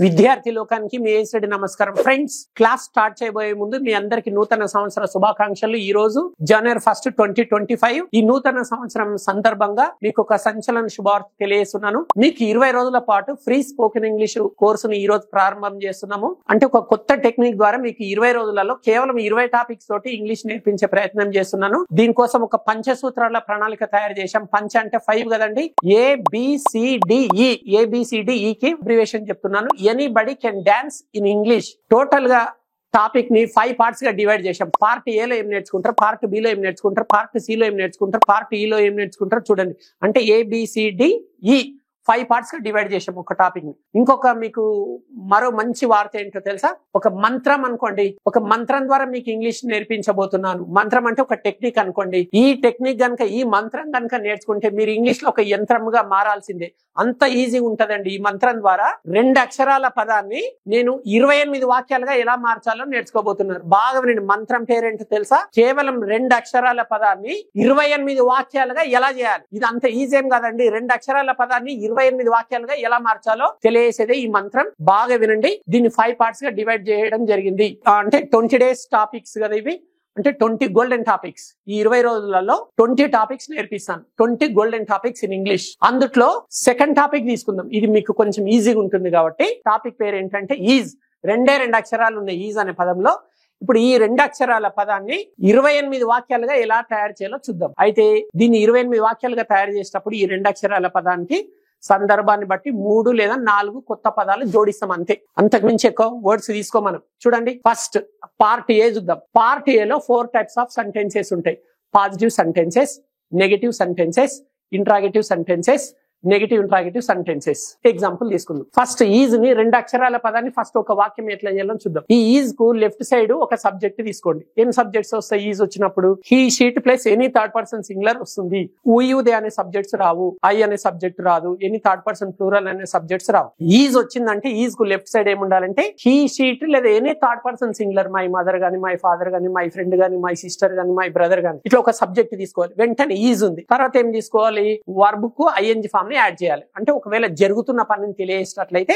విద్యార్థి లోకానికి మీ ఏసడి నమస్కారం. ఫ్రెండ్స్, క్లాస్ స్టార్ట్ చేయబోయే ముందు మీ అందరికి నూతన సంవత్సర శుభాకాంక్షలు. ఈ రోజు జనవరి 1, 2025 ఈ నూతన సంవత్సరం సందర్భంగా మీకు ఒక సంచలన శుభార్త తెలియజేస్తున్నాను. మీకు 20 రోజుల పాటు ఫ్రీ స్పోకెన్ ఇంగ్లీష్ కోర్సును ఈ రోజు ప్రారంభం చేస్తున్నాము. అంటే ఒక కొత్త టెక్నిక్ ద్వారా మీకు 20 రోజులలో కేవలం 20 టాపిక్స్ తోటి ఇంగ్లీష్ నేర్పించే ప్రయత్నం చేస్తున్నాను. దీనికోసం ఒక పంచసూత్రాల ప్రణాళిక తయారు చేశాం. పంచ అంటే 5 కదండి. ABCDE కి అబ్రివేషన్ చెప్తున్నాను. Anybody can dance in English. Total గా టాపిక్ ని 5 పార్ట్స్ గా డివైడ్ చేశాం. పార్ట్ ఏ లో ఏం నేర్చుకుంటారు, పార్ట్ బి లో ఏం నేర్చుకుంటారు, పార్ట్ సి లో ఏం నేర్చుకుంటారు, పార్ట్ ఈ లో ఏం నేర్చుకుంటారు. చూడండి, అంటే ABCDE 5 పార్ట్స్ గా డివైడ్ చేసాం ఒక టాపిక్ ని. ఇంకొక మీకు మరో మంచి వార్త ఏంటో తెలుసా? ఒక మంత్రం అనుకోండి, ఒక మంత్రం ద్వారా మీకు ఇంగ్లీష్ నేర్పించబోతున్నాను. మంత్రం అంటే ఒక టెక్నిక్ అనుకోండి. ఈ టెక్నిక్ గనక, ఈ మంత్రం గనక నేర్చుకుంటే మీరు ఇంగ్లీష్ లో ఒక యంత్రంగా మారాల్సిందే. అంత ఈజీ ఉంటదండి. ఈ మంత్రం ద్వారా 2 అక్షరాల పదాన్ని నేను 28 వాక్యాలుగా ఎలా మార్చాలో నేర్చుకోబోతున్నారు. బాగా వినండి. మంత్రం పేరేంటో తెలుసా? కేవలం 2 అక్షరాల పదాన్ని 28 వాక్యాలుగా ఎలా చేయాలి. ఇది అంత ఈజీ ఏం కాదండి. 2 అక్షరాల పదాన్ని 28 వాక్యాలుగా ఎలా మార్చాలో తెలియజేసేదే ఈ మంత్రం. బాగా వినండి. దీన్ని 5 పార్ట్స్ గా డివైడ్ చేయడం జరిగింది. అంటే 20 డేస్ టాపిక్స్ కదా ఇవి. అంటే 20 గోల్డెన్ టాపిక్స్. ఈ 20 రోజులలో 20 టాపిక్స్ నేర్పిస్తాను. 20 గోల్డెన్ టాపిక్స్ ఇన్ ఇంగ్లీష్. అందుట్లో సెకండ్ టాపిక్ తీసుకుందాం. ఇది మీకు కొంచెం ఈజీగా ఉంటుంది కాబట్టి. టాపిక్ పేరు ఏంటంటే ఈజ్. 2 అక్షరాలు ఉన్నాయి ఈజ్ అనే పదంలో. ఇప్పుడు ఈ 2 అక్షరాల పదాన్ని 28 వాక్యాలుగా ఎలా తయారు చేయాలో చూద్దాం. అయితే దీన్ని 28 వాక్యాలుగా తయారు చేసేటప్పుడు ఈ 2 అక్షరాల పదానికి సందర్భాన్ని బట్టి 3 లేదా 4 కొత్త పదాలు జోడిస్తాం. అంతే, అంతకుమించి ఎక్కువ వర్డ్స్ తీసుకో మనం. చూడండి, ఫస్ట్ పార్ట్ ఏ చూద్దాం. పార్ట్ ఏలో 4 టైప్స్ ఆఫ్ సెంటెన్సెస్ ఉంటాయి. Positive sentences, negative sentences, interrogative sentences, negative interrogative sentences. Example తీసుకుందాం. ఫస్ట్ ఈజ్ ని 2 అక్షరాల పదాన్ని ఫస్ట్ ఒక వాక్యం ఎట్లా చేయాలో చూద్దాం. ఈ ఈజ్ కు లెఫ్ట్ సైడ్ ఒక సబ్జెక్ట్ తీసుకోండి. ఎన్ని సబ్జెక్ట్స్ వస్తాయి ఈజ్ వచ్చినప్పుడు? He, sheet plus any third person singular వస్తుంది. దే అనే సబ్జెక్ట్స్ రావు. ఐ అనే సబ్జెక్ట్ రాదు. ఎనీ థర్డ్ పర్సన్ ప్లూరల్ అనే సబ్జెక్ట్స్ రావు. ఈజ్ వచ్చిందంటే ఈజ్ కు లెఫ్ట్ సైడ్ ఏముండాలంటే హీ, షీట్ లేదా any third person singular. My mother గానీ, మై ఫాదర్ గానీ, మై ఫ్రెండ్ గానీ, మై సిస్టర్ గానీ, మై బ్రదర్ గానీ, ఇట్లా ఒక సబ్జెక్ట్ తీసుకోవాలి. వెంటనే ఈజ్ ఉంది. తర్వాత ఏం తీసుకోవాలి? వర్బ్ కు ఐఎన్జి ఫామ్ ని యాడ్ చేయాలి. అంటే ఒకవేళ జరుగుతున్న పనిని తెలియజేసినట్లయితే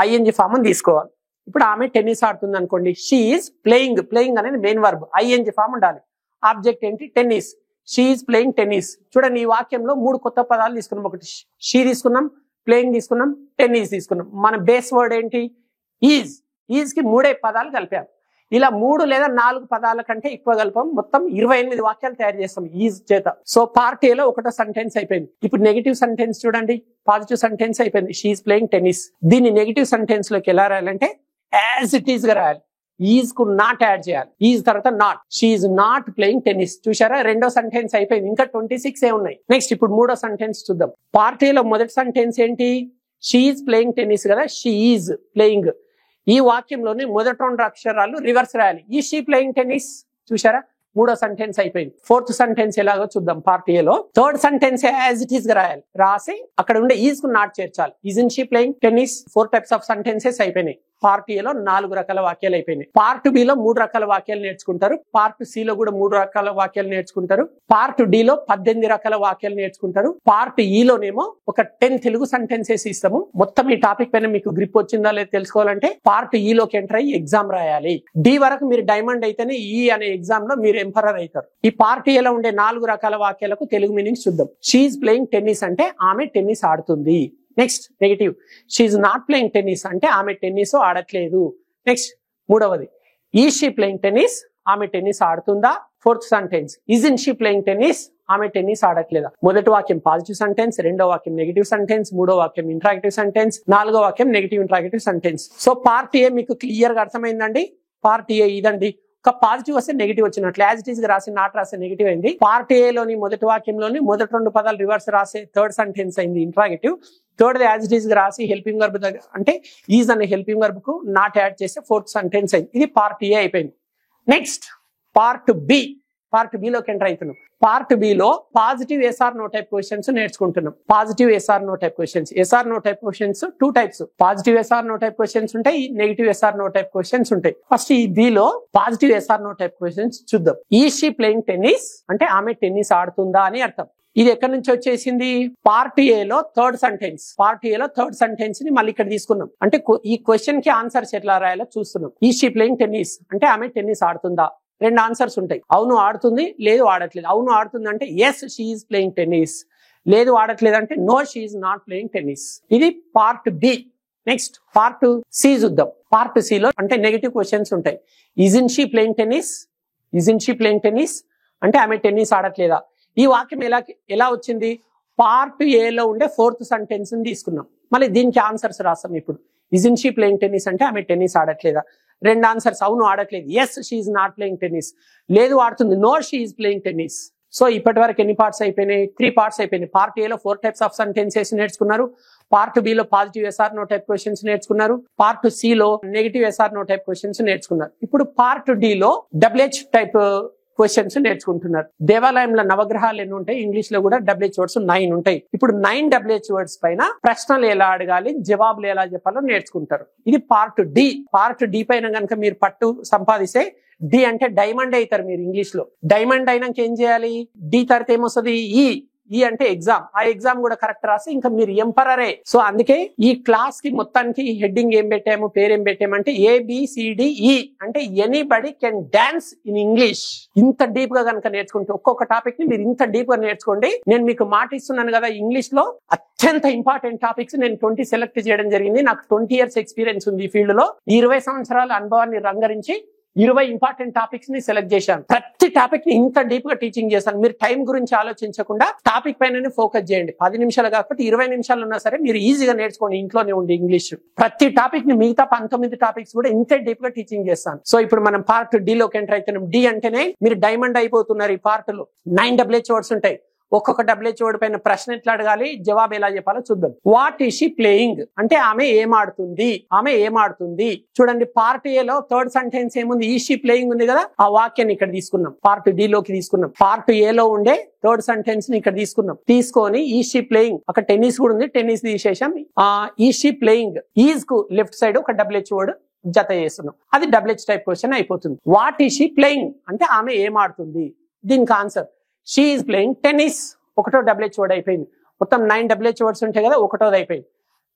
ఐఎన్జి ఫామ్ అని తీసుకోవాలి. ఇప్పుడు ఆమె టెన్నిస్ ఆడుతుంది అనుకోండి. She is playing. ప్లేయింగ్ అనేది మెయిన్ వర్బ్. ఐఎన్జి ఫామ్ ఉండాలి. ఆబ్జెక్ట్ ఏంటి? Tennis. She is playing tennis. చూడండి, ఈ వాక్యంలో 3 కొత్త పదాలు తీసుకున్నాం. ఒకటి షీ తీసుకున్నాం, ప్లేయింగ్ తీసుకున్నాం, టెన్నిస్ తీసుకున్నాం. మన బేస్ వర్డ్ ఏంటి? ఈజ్. ఈజ్ కి 3 పదాలు కలిపాం. ఇలా 3 లేదా 4 పదాల కంటే ఎక్కువ కలిపాం. మొత్తం 28 వాక్యాలు తయారు చేస్తాం ఈజ్ చేత. సో పార్ట్ ఏలో ఒకటో సెంటెన్స్ అయిపోయింది. ఇప్పుడు నెగిటివ్ సెంటెన్స్ చూడండి. పాజిటివ్ సెంటెన్స్ అయిపోయింది. She is playing tennis. దీన్ని నెగిటివ్ సెంటెన్స్ లోకి ఎలా రాయాలంటే యాజ్ ఇట్ ఈస్ గా రాయాలి. ఈజ్ కు నాట్ యాడ్ చేయాలి. ఈజ్ తర్వాత not. She is not playing tennis. చూసారా, 2వ సెంటెన్స్ అయిపోయింది. ఇంకా 26 ఉన్నాయి. నెక్స్ట్ ఇప్పుడు 3వ సెంటెన్స్ చూద్దాం. పార్ట్ ఏలో మొదటి సెంటెన్స్ ఏంటి? షీ ఈజ్ ప్లేయింగ్ టెన్నిస్ కదా. She is playing. ఈ వాక్యంలోని మొదటి 2 అక్షరాలు రివర్స్ రాయాలి. ఈ షీ ప్లేయింగ్ టెన్నిస్. చూసారా, 3వ సెంటెన్స్ అయిపోయింది. 4th సెంటెన్స్ ఎలాగో చూద్దాం. పార్ట్ ఏలో 3rd sentence as it is గా రాయాలి. రాసి అక్కడ ఉండే ఈజ్ కు నాట్ చేర్చాలి. Is in she playing tennis. 4 types of sentences అయిపోయినాయి. పార్ట్ ఏలో 4 రకాల వాక్యాలు అయిపోయినాయి. పార్ట్ బి లో 3 రకాల వాక్యాలు నేర్చుకుంటారు. పార్ట్ సి లో కూడా 3 రకాల వాక్యాలు నేర్చుకుంటారు. పార్ట్ డి లో 18 రకాల వాక్యాలు నేర్చుకుంటారు. పార్ట్ ఈ లోనేమో ఒక 10 తెలుగు సెంటెన్సెస్ ఇస్తాము. మొత్తం ఈ టాపిక్ పైన మీకు గ్రిప్ వచ్చిందా లేదో తెలుసుకోవాలంటే పార్ట్ ఈ లోకి ఎంటర్ అయ్యి ఎగ్జామ్ రాయాలి. డి వరకు మీరు డైమండ్ అయితేనే ఈ అనే ఎగ్జామ్ లో మీరు ఎంపరర్ అవుతారు. ఈ పార్ట్ ఏలో ఉండే 4 రకాల వాక్యాలకు తెలుగు మీనింగ్స్ చూద్దాం. షీ ఈజ్ ప్లేయింగ్ టెన్నిస్ అంటే ఆమె టెన్నిస్ ఆడుతుంది. Next negative. She is not playing tennis అంటే ఆమె టెన్నిస్ ఆడట్లేదు. నెక్స్ట్ 3వది. Is she playing tennis? ఆమె టెన్నిస్ ఆడుతుందా? 4th sentence. Isn't she playing tennis? ఆమె టెన్నిస్ ఆడట్లేదా? మొదటి వాక్యం పాజిటివ్ సెంటెన్స్, 2వ వాక్యం నెగిటివ్ సెంటెన్స్, 3వ వాక్యం ఇంట్రాగేటివ్ సెంటెన్స్, 4వ వాక్యం negative interrogative sentence. So part A మీకు క్లియర్ గా అర్థమైందండి. పార్ట్ ఏ ఇదండి. ఒక పాజిటివ్ వస్తే నెగిటివ్ వచ్చినట్లు. యాజ్ ఇట్ ఈస్ గా రాసి నాట్ రాస్తే నెగిటివ్ అయింది. పార్ట్ ఏలోని మొదటి వాక్యంలోని మొదటి 2 పదాలు రివర్స్ రాసే 3rd సెంటెన్స్ అయింది interrogative. 3rd as it is గా రాసి హెల్పింగ్ వర్బ్ దగ్గర అంటే ఈజ్ అనే హెల్పింగ్ వర్బ్ కు నాట్ యాడ్ చేస్తే 4th సెంటెన్స్ అయింది. ఇది పార్ట్ ఏ అయిపోయింది. Next part b. Part b లోకి ఎంటర్ అవుతున్నాం. పార్ట్ బి లో positive yes or no type questions నేర్చుకుంటున్నాం. Positive yes or no type questions. Yes or no type questions 2 types. Positive yes or no type questions ఉంటాయి, negative yes or no type questions ఉంటాయి. First ఈ b లో positive yes or no type questions చూద్దాం. Is she playing tennis అంటే ఆమె tennis ఆడుతుందా అని అర్థం. ఇది ఎక్కడి నుంచి వచ్చేసింది? పార్ట్ ఏలో థర్డ్ సెంటెన్స్. పార్ట్ ఏలో థర్డ్ సెంటెన్స్ ని మళ్ళీ ఇక్కడ తీసుకున్నాం. అంటే ఈ క్వశ్చన్ కి ఆన్సర్స్ ఎట్లా రాయాలో చూస్తున్నాం. ఈ షీ ప్లేయింగ్ టెన్నిస్ అంటే ఆమె టెన్నిస్ ఆడుతుందా? రెండు ఆన్సర్స్ ఉంటాయి. అవును ఆడుతుంది, లేదు ఆడట్లేదు. అవును ఆడుతుంది అంటే yes she is playing tennis, లేదు ఆడట్లేదు అంటే no she is not playing tennis. ఇది part b. Next part c చూద్దాం. పార్ట్ సి లో అంటే నెగటివ్ క్వశ్చన్స్ ఉంటాయి. Isn't she playing tennis, isn't she playing tennis అంటే ఆమె టెన్నిస్ ఆడట్లేదా? ఈ వాక్యం ఎలా వచ్చింది? పార్ట్ ఏలో ఉండే ఫోర్త్ సెంటెన్స్ ని తీసుకున్నాం. మళ్ళీ దీనికి ఆన్సర్స్ రాస్తాం. ఇప్పుడు ఇజన్ షీ ప్లేయింగ్ టెన్నిస్ అంటే ఆమె టెన్నిస్ ఆడట్లేదా? రెండు ఆన్సర్స్. అవును ఆడట్లేదు, yes she is not playing tennis, లేదు ఆడుతుంది, no she is playing tennis. So ఇప్పటి వరకు ఎన్ని పార్ట్స్ అయిపోయినాయి? 3 పార్ట్స్ అయిపోయినాయి. పార్ట్ ఏలో 4 టైప్స్ ఆఫ్ సెంటెన్సెస్ నేర్చుకున్నారు. పార్ట్ బిలో positive yes or no type questions నేర్చుకున్నారు. పార్ట్ సి లో negative yes or no type questions నేర్చుకున్నారు. ఇప్పుడు పార్ట్ డి లో డబ్ల్యూహెచ్ టైప్ క్వశ్చన్స్ నేర్చుకుంటున్నారు. దేవాలయంలో నవగ్రహాలు ఎన్ని ఉంటాయి? ఇంగ్లీష్ లో కూడా డబ్ల్యూహెచ్ వర్డ్స్ 9 ఉంటాయి. ఇప్పుడు 9 డబ్ల్యూహెచ్ వర్డ్స్ పైన ప్రశ్నలు ఎలా అడగాలి, జవాబులు ఎలా చెప్పాలో నేర్చుకుంటారు. ఇది పార్ట్ డి. పార్ట్ డి పైన కనుక మీరు పట్టు సంపాదిస్తే, డి అంటే డైమండ్ అవుతారు మీరు ఇంగ్లీష్ లో. డైమండ్ అయినాక ఏం చేయాలి? డి తర్వాత ఏమొస్తుంది? ఈ అంటే ఎగ్జామ్. ఆ ఎగ్జామ్ కూడా కరెక్ట్ రాసి ఇంకా మీరు ఎంపరరే. సో అందుకే ఈ క్లాస్ కి మొత్తానికి హెడ్డింగ్ ఏం పెట్టాము, పేరేం పెట్టామంటే ABCDE అంటే anybody can dance in English. ఇంత డీప్ గా కనుక నేర్చుకుంటే, ఒక్కొక్క టాపిక్ ని మీరు ఇంత డీప్ గా నేర్చుకోండి. నేను మీకు మాట ఇస్తున్నాను కదా, ఇంగ్లీష్ లో అత్యంత ఇంపార్టెంట్ టాపిక్స్ నేను 20 సెలెక్ట్ చేయడం జరిగింది. నాకు 20 ఇయర్స్ ఎక్స్పీరియన్స్ ఉంది ఈ ఫీల్డ్ లో. 20 సంవత్సరాల అనుభవాన్ని రంగరించి 20 ఇంపార్టెంట్ టాపిక్స్ ని సెలెక్ట్ చేశాను. ప్రతి టాపిక్ ని ఇంత డీప్ గా టీచింగ్ చేశాను. మీరు టైం గురించి ఆలోచించకుండా టాపిక్ పైన ఫోకస్ చేయండి. 10 నిమిషాలు కాకపోతే 20 నిమిషాలు ఉన్నా సరే మీరు ఈజీగా నేర్చుకోండి ఇంట్లోనే ఉండి ఇంగ్లీష్. ప్రతి టాపిక్ ని మిగతా 19 టాపిక్స్ కూడా ఇంత డీప్ గా టీచింగ్ చేస్తాను. సో ఇప్పుడు మనం పార్ట్ డి లోకి ఎంటర్ అవుతున్నాం. డి అంటేనే మీరు డైమండ్ అయిపోతున్నారు. ఈ పార్ట్ లో 9 డబ్ల్యూహెచ్ వర్డ్స్ ఉంటాయి. ఒక్కొక్క డబ్ల్యూహెచ్ వర్డ్ పైన ప్రశ్న ఎట్లా అడగాలి, జవాబు ఎలా చెప్పాలో చూద్దాం. వాట్ ఈస్ షీ ప్లేయింగ్ అంటే ఆమె ఏం ఆడుతుంది, ఆమె ఏం ఆడుతుంది. చూడండి, పార్ట్ ఏలో థర్డ్ సెంటెన్స్ ఏముంది? ఈ షీ ప్లేయింగ్ ఉంది కదా, ఆ వాక్యాన్ని ఇక్కడ తీసుకున్నాం. పార్ట్ డి లోకి తీసుకున్నాం. పార్ట్ ఏలో ఉండే థర్డ్ సెంటెన్స్ ని ఇక్కడ తీసుకున్నాం. తీసుకొని ఈ షీ ప్లేయింగ్, అక్కడ టెన్నిస్ కూడా ఉంది, టెన్నిస్ తీసేసాం. ఈ షీ ప్లేయింగ్, ఈజ్ కు లెఫ్ట్ సైడ్ ఒక డబ్ల్యూహెచ్ వర్డ్ జత చేస్తున్నాం. అది డబ్ల్యూహెచ్ టైప్ క్వశ్చన్ అయిపోతుంది. వాట్ ఈస్ షీ ప్లేయింగ్ అంటే ఆమె ఏం ఆడుతుంది. దీనికి answer she is playing tennis. ఒకటో డబ్ల్యూహెచ్ వర్డ్ అయిపోయింది. మొత్తం 9 డబ్ల్యూహెచ్ వర్డ్స్ ఉంటాయి కదా, ఒకటోది అయిపోయింది.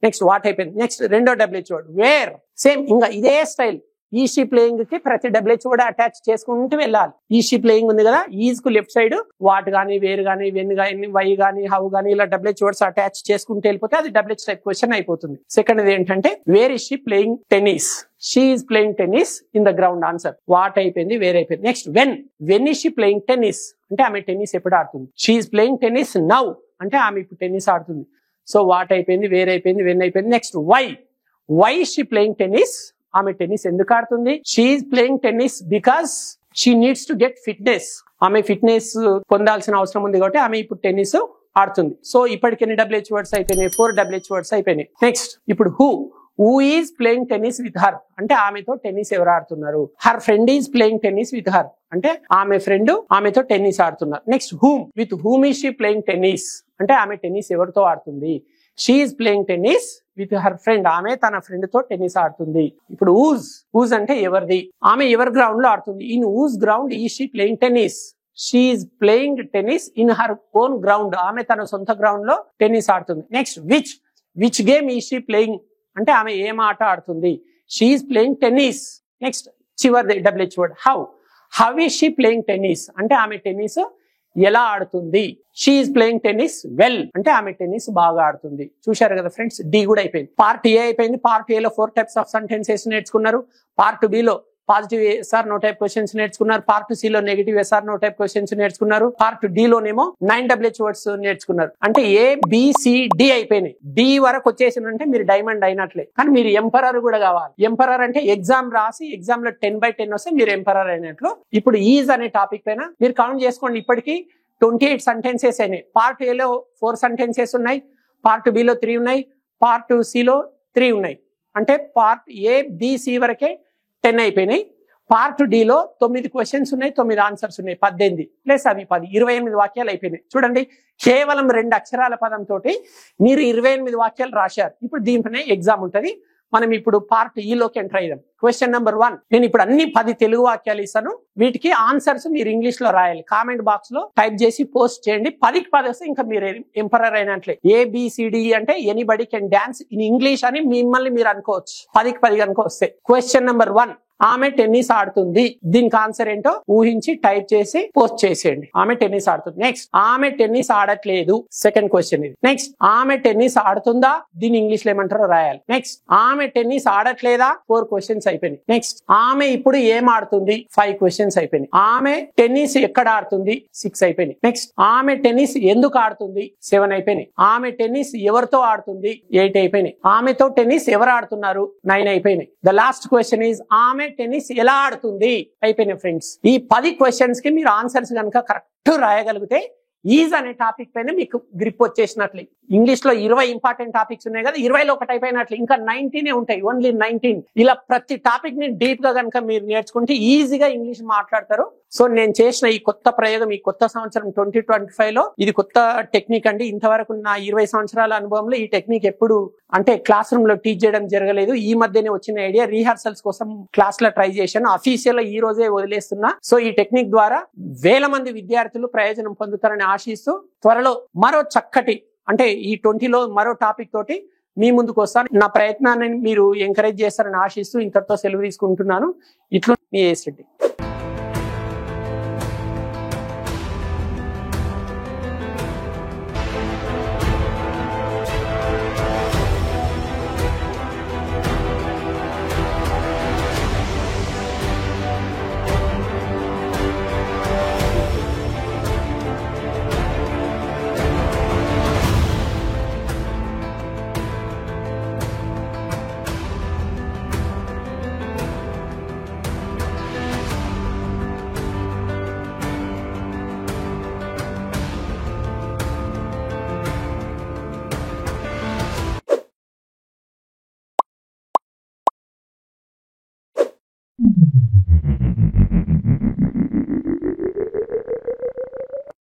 నెక్స్ట్ వాట్ అయిపోయింది. నెక్స్ట్ రెండో డబ్ల్యూహెచ్ వర్డ్ వేర్. సేమ్ ఇంకా ఇదే స్టైల్. ఈ షీ ప్లేయింగ్ కి ప్రతి డబ్ల్యూహెచ్ వర్డ్ అటాచ్ చేసుకుంటూ వెళ్ళాలి. ఈ షీ ప్లేయింగ్ ఉంది కదా, ఈజ్ కు లెఫ్ట్ సైడ్ వాట్ గానీ, వేర్ గానీ, వెన్ గానీ, వై గానీ, హౌ గానీ ఇలా డబ్ల్యూహెచ్ వర్డ్స్ అటాచ్ చేసుకుంటూ వెళ్ళిపోతే అది డబ్ల్యూహెచ్ టైప్ క్వశ్చన్ అయిపోతుంది. సెకండ్ ఏంటంటే where is she playing tennis. She is playing tennis in the ground. Answer what అయిపోయింది, వేర్ అయిపోయింది. Next when is she playing tennis అంటే ఆమె టెన్నిస్ ఎప్పుడు ఆడుతుంది. She is playing tennis now అంటే ఆమె ఇప్పుడు టెన్నిస్ ఆడుతుంది. సో వాట్ అయిపోయింది, వేర్ అయిపోయింది, వెన్ అయిపోయింది. Next why is she playing tennis ఆమె టెన్నిస్ ఎందుకు ఆడుతుంది. She is playing tennis because she needs to get fitness. ఆమె ఫిట్నెస్ పొందాల్సిన అవసరం ఉంది కాబట్టి ఆమె ఇప్పుడు టెన్నిస్ ఆడుతుంది. సో ఇప్పటికి ఎన్ని డబ్ల్యూహెచ్ వర్డ్స్ అయిపోయినాయి? 4 డబ్ల్యూహెచ్ వర్డ్స్ అయిపోయినాయి. నెక్స్ట్ ఇప్పుడు who is playing tennis with her అంటే ఆమెతో టెన్నిస్ ఎవరు ఆడుతున్నారు. Her friend is playing tennis with her అంటే ఆమె ఫ్రెండ్ ఆమెతో టెన్నిస్ ఆడుతున్నారు. Next with whom is she playing tennis అంటే ఆమె టెన్నిస్ ఎవరితో ఆడుతుంది. She is playing tennis with her friend ఆమె తన ఫ్రెండ్ తో టెన్నిస్ ఆడుతుంది. ఇప్పుడు ఊజ్ అంటే ఎవరిది, ఆమె ఎవరి గ్రౌండ్ లో ఆడుతుంది. In whose ground is she playing tennis. She is playing tennis in her own ground ఆమె తన సొంత గ్రౌండ్ లో టెన్నిస్ ఆడుతుంది. Next which game is she playing అంటే ఆమె ఏం ఆట ఆడుతుంది. She is playing tennis. Next చివరి WH word how is she playing tennis అంటే ఆమె టెన్నిస్ ఎలా ఆడుతుంది. She is playing tennis well అంటే ఆమె టెన్నిస్ బాగా ఆడుతుంది. చూశారు కదా ఫ్రెండ్స్, డి కూడా అయిపోయింది. పార్ట్ ఏ అయిపోయింది. పార్ట్ ఏలో 4 టైప్స్ ఆఫ్ సెంటెన్సెస్ నేర్చుకున్నారు. పార్ట్ బిలో positive yes or no type questions నేర్చుకున్నారు. పార్ట్ సి లో negative yes or no type questions నేర్చుకున్నారు. పార్ట్ డి లోనేమో 9 డబ్ల్యూహెచ్ వర్డ్స్ నేర్చుకున్నారు. అంటే ABCD అయిపోయినాయి. డి వరకు వచ్చేసిందంటే మీరు డైమండ్ అయినట్లే. కానీ మీరు ఎంపరర్ కూడా కావాలి. ఎంపరర్ అంటే ఎగ్జామ్ రాసి ఎగ్జామ్ లో 10/10 వస్తే మీరు ఎంపరర్ అయినట్లు. ఇప్పుడు ఈజ్ అనే టాపిక్ పైన మీరు కౌంట్ చేసుకోండి. ఇప్పటికీ 28 సెంటెన్సెస్ అయినాయి. పార్ట్ ఏలో 4 సెంటెన్సెస్ ఉన్నాయి. పార్ట్ బిలో 3 ఉన్నాయి. పార్ట్ సిలో 3 ఉన్నాయి. అంటే పార్ట్ ABC వరకే 10 అయిపోయినాయి. పార్ట్ డిలో 9 క్వశ్చన్స్ ఉన్నాయి, 9 ఆన్సర్స్ ఉన్నాయి, 18 ప్లస్ అవి 10, 28 వాక్యాలు అయిపోయినాయి. చూడండి, కేవలం 2 అక్షరాల పదంతో మీరు 28 వాక్యాలు రాశారు. ఇప్పుడు దీనిపైన ఎగ్జామ్ ఉంటుంది. మనం ఇప్పుడు పార్ట్ ఈలోకి ఎంటర్ అయ్యాం. Question number 1. నేను ఇప్పుడు అన్ని 10 తెలుగు వాక్యాలు ఇస్తాను. వీటికి ఆన్సర్స్ మీరు ఇంగ్లీష్ లో రాయాలి. కామెంట్ బాక్స్ లో టైప్ చేసి పోస్ట్ చేయండి. 10కి 10 వస్తే ఇంకా మీరు ఎంపరర్ అయినట్లే. ABCD అంటే anybody can dance in English అని మిమ్మల్ని మీరు అనుకోవచ్చు. 10కి 10 కనుక వస్తే. Question number 1. ఆమె టెన్నిస్ ఆడుతుంది. దీనికి ఆన్సర్ ఏంటో ఊహించి టైప్ చేసి పోస్ట్ చేసేయండి. ఆమె టెన్నిస్ ఆడుతుంది. నెక్స్ట్, ఆమె టెన్నిస్ ఆడట్లేదు. సెకండ్ క్వశ్చన్ ఇది. నెక్స్ట్, ఆమె టెన్నిస్ ఆడుతుందా? దీన్ని ఇంగ్లీష్ లో ఏమంటారో రాయాలి. నెక్స్ట్, ఆమె టెన్నిస్ ఆడట్లేదా? 4 క్వశ్చన్స్ అయిపోయినాయి. నెక్స్ట్, ఆమె ఇప్పుడు ఏం ఆడుతుంది? 5 క్వశ్చన్స్ అయిపోయినాయి. ఆమె టెన్నిస్ ఎక్కడ ఆడుతుంది? 6 అయిపోయినాయి. నెక్స్ట్, ఆమె టెన్నిస్ ఎందుకు ఆడుతుంది? 7 అయిపోయినాయి. ఆమె టెన్నిస్ ఎవరితో ఆడుతుంది? 8 అయిపోయినాయి. ఆమెతో టెన్నిస్ ఎవరు ఆడుతున్నారు? 9 అయిపోయినాయి. ద లాస్ట్ క్వశ్చన్ ఈజ్ ఆమె టెన్నిస్ ఎలా ఆడుతుంది? అయిపోయినాయి ఫ్రెండ్స్. ఈ 10 క్వశ్చన్స్ కి మీరు ఆన్సర్స్ కనుక కరెక్ట్ రాయగలిగితే ఈజ్ అనే టాపిక్ పైన మీకు గ్రిప్ వచ్చేసినట్లే. ఇంగ్లీష్ లో 20 ఇంపార్టెంట్ టాపిక్స్ ఉన్నాయి కదా, 20లో ఒకటి అయిపోయినట్లు ఇంకా 19 ఉంటాయి. ఓన్లీ 19. ఇలా ప్రతి టాపిక్ ని డీప్ గా కనుక మీరు నేర్చుకుంటే ఈజీగా ఇంగ్లీష్ మాట్లాడతారు. సో నేను చేసిన ఈ కొత్త ప్రయోగం, ఈ కొత్త సంవత్సరం 2025 లో ఇది కొత్త టెక్నిక్ అండి. ఇంతవరకు నా 20 సంవత్సరాల అనుభవంలో ఈ టెక్నిక్ ఎప్పుడు అంటే క్లాస్ రూమ్ లో టీచ్ చేయడం జరగలేదు. ఈ మధ్యనే వచ్చిన ఐడియా. రీహార్సల్స్ కోసం క్లాస్ లో ట్రై చేశాను. అఫీషియల్ ఈ రోజే వదిలేస్తున్నా. సో ఈ టెక్నిక్ ద్వారా వేల మంది విద్యార్థులు ప్రయోజనం పొందుతారని ఆశిస్తూ త్వరలో మరో చక్కటి అంటే ఈ 20లో మరో టాపిక్ తోటి మీ ముందుకు వస్తాను. నా ప్రయత్నాన్ని మీరు ఎంకరేజ్ చేస్తారని ఆశిస్తూ ఇంతటితో సెలవు తీసుకుంటున్నాను. ఇట్లు మీ ఏఎస్ రెడ్డి. Thank you.